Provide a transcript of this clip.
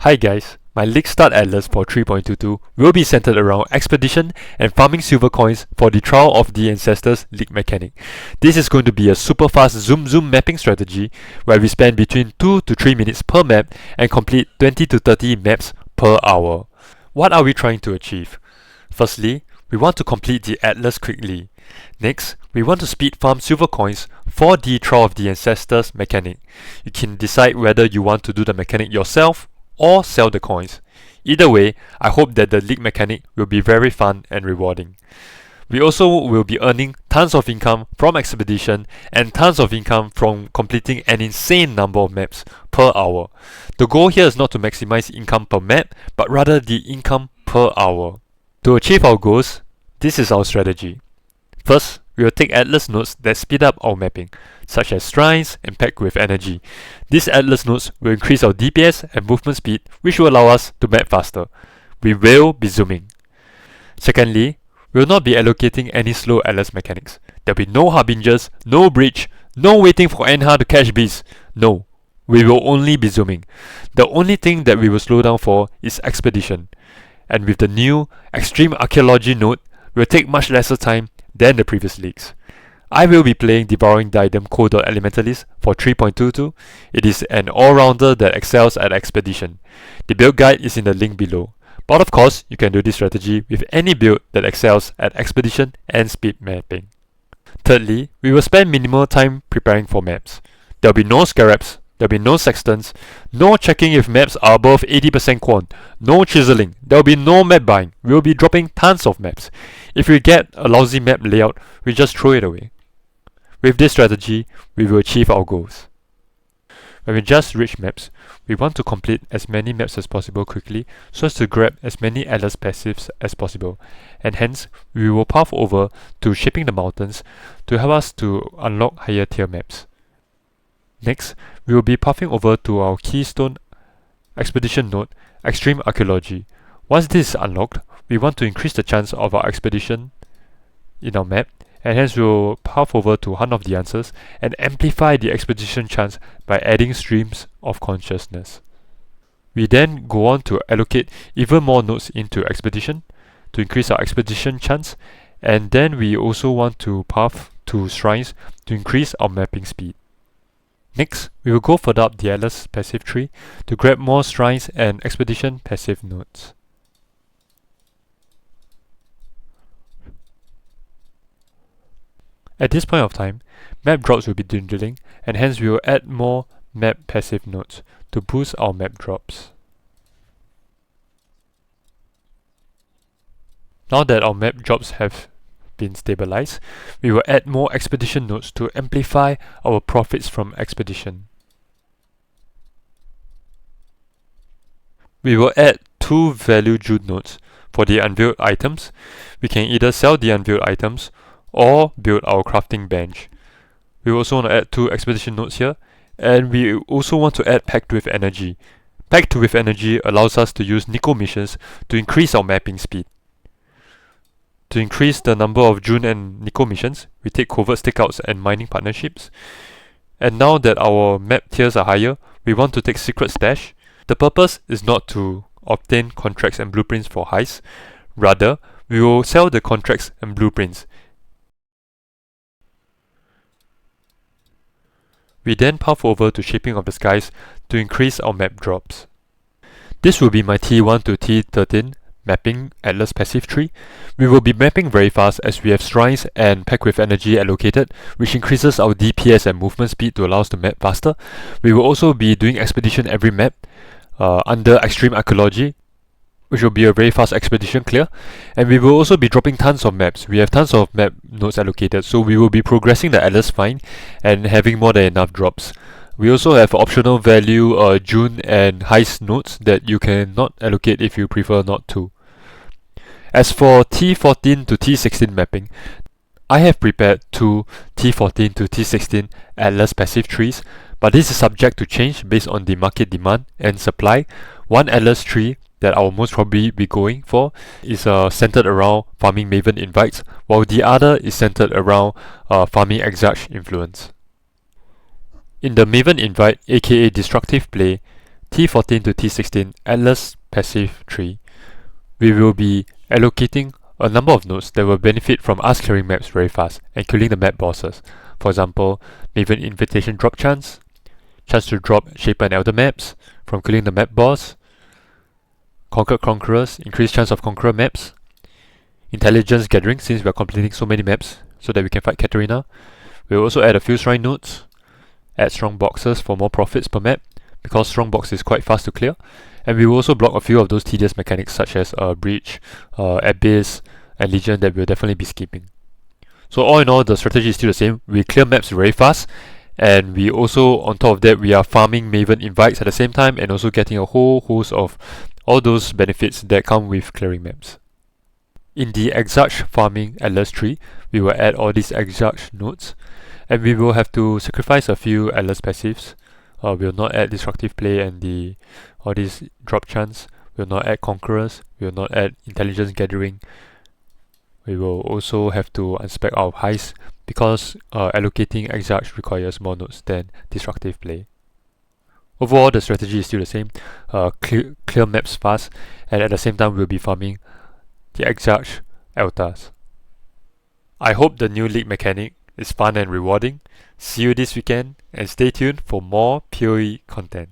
Hi guys, my League Start Atlas for 3.22 will be centered around Expedition and farming silver coins for the Trial of the Ancestors League mechanic. This is going to be a super fast zoom mapping strategy where we spend between 2 to 3 minutes per map and complete 20 to 30 maps per hour. What are we trying to achieve? Firstly, we want to complete the Atlas quickly. Next, we want to speed farm silver coins for the Trial of the Ancestors mechanic. You can decide whether you want to do the mechanic yourself or sell the coins. Either way, I hope that the league mechanic will be very fun and rewarding. We also will be earning tons of income from Expedition and tons of income from completing an insane number of maps per hour. The goal here is not to maximize income per map, but rather the income per hour. To achieve our goals, this is our strategy. First, we will take Atlas nodes that speed up our mapping, such as shrines and packed with energy. These Atlas nodes will increase our DPS and movement speed, which will allow us to map faster. We will be zooming. Secondly, we will not be allocating any slow Atlas mechanics. There will be no harbingers, no breach, no waiting for Enha to catch beasts. No, we will only be zooming. The only thing that we will slow down for is Expedition. And with the new Extreme Archaeology node, we will take much lesser time than the previous leagues. I will be playing Devouring Diadem Cold Elementalist for 3.22. It is an all-rounder that excels at Expedition. The build guide is in the link below. But of course, you can do this strategy with any build that excels at Expedition and speed mapping. Thirdly, we will spend minimal time preparing for maps. There will be no scarabs, there will be no sextants, no checking if maps are above 80% quant, no chiseling, there will be no map buying. We will be dropping tons of maps. If we get a lousy map layout, we just throw it away. With this strategy, we will achieve our goals. When we just reach maps, we want to complete as many maps as possible quickly so as to grab as many Atlas passives as possible, and hence we will path over to Shaping the Mountains to help us to unlock higher tier maps. Next, we will be pathing over to our Keystone Expedition node, Extreme Archaeology. Once this is unlocked, we want to increase the chance of our expedition in our map, and hence we will path over to Hunt of the Answers and amplify the expedition chance by adding streams of consciousness. We then go on to allocate even more nodes into expedition to increase our expedition chance, and then we also want to path to shrines to increase our mapping speed. Next, we will go further up the Atlas passive tree to grab more shrines and expedition passive nodes. At this point of time, map drops will be dwindling, and hence we will add more map passive nodes to boost our map drops. Now that our map drops have been stabilized, we will add more expedition nodes to amplify our profits from expedition. We will add 2 value June nodes for the unveiled items. We can either sell the unveiled items or build our crafting bench. We also want to add 2 expedition nodes here, and we also want to add Packed with Energy. Packed with Energy allows us to use Niko missions to increase our mapping speed. To increase the number of Jun and Niko missions, we take covert stakeouts and mining partnerships. And now that our map tiers are higher, we want to take Secret Stash. The purpose is not to obtain contracts and blueprints for heists. Rather, we will sell the contracts and blueprints. We then path over to Shaping of the Skies to increase our map drops. This will be my T1 to T13 mapping Atlas passive tree. We will be mapping very fast as we have shrines and Packed with Energy allocated, which increases our DPS and movement speed to allow us to map faster. We will also be doing expedition every map under Extreme Archaeology, which will be a very fast expedition clear, and we will also be dropping tons of maps. We have tons of map nodes allocated, so we will be progressing the Atlas fine and having more than enough drops. We also have optional value June and heist nodes that you cannot allocate if you prefer not to. As for T14 to T16 mapping, I have prepared 2 T14 to T16 Atlas passive trees, but this is subject to change based on the market demand and supply. One Atlas tree that I will most probably be going for is centered around farming Maven invites, while the other is centered around farming Exarch influence. In the Maven invite aka destructive play, T14 to T16 Atlas passive tree, we will be allocating a number of nodes that will benefit from us clearing maps very fast and killing the map bosses. For example, Maven Invitation drop chance to drop Shaper and Elder maps from killing the map boss, Conquered Conquerors, increased chance of Conqueror maps, Intelligence Gathering since we are completing so many maps so that we can fight Katarina. We'll also add a few shrine nodes, add strong boxes for more profits per map, because strong box is quite fast to clear, and we will also block a few of those tedious mechanics such as Breach, Abyss, and Legion that we'll definitely be skipping. So all in all, the strategy is still the same. We clear maps very fast, and we also, on top of that, we are farming Maven invites at the same time and also getting a whole host of all those benefits that come with clearing maps. In the Exarch farming Atlas tree, we will add all these Exarch nodes, and we will have to sacrifice a few Atlas passives. We will not add Destructive Play and all these drop chance. We will not add Conquerors. We will not add Intelligence Gathering. We will also have to unspec our heist because allocating Exarch requires more nodes than Destructive Play. Overall, the strategy is still the same. Clear maps fast, and at the same time we'll be farming the Exarch Altars. I hope the new league mechanic is fun and rewarding. See you this weekend, and stay tuned for more PoE content.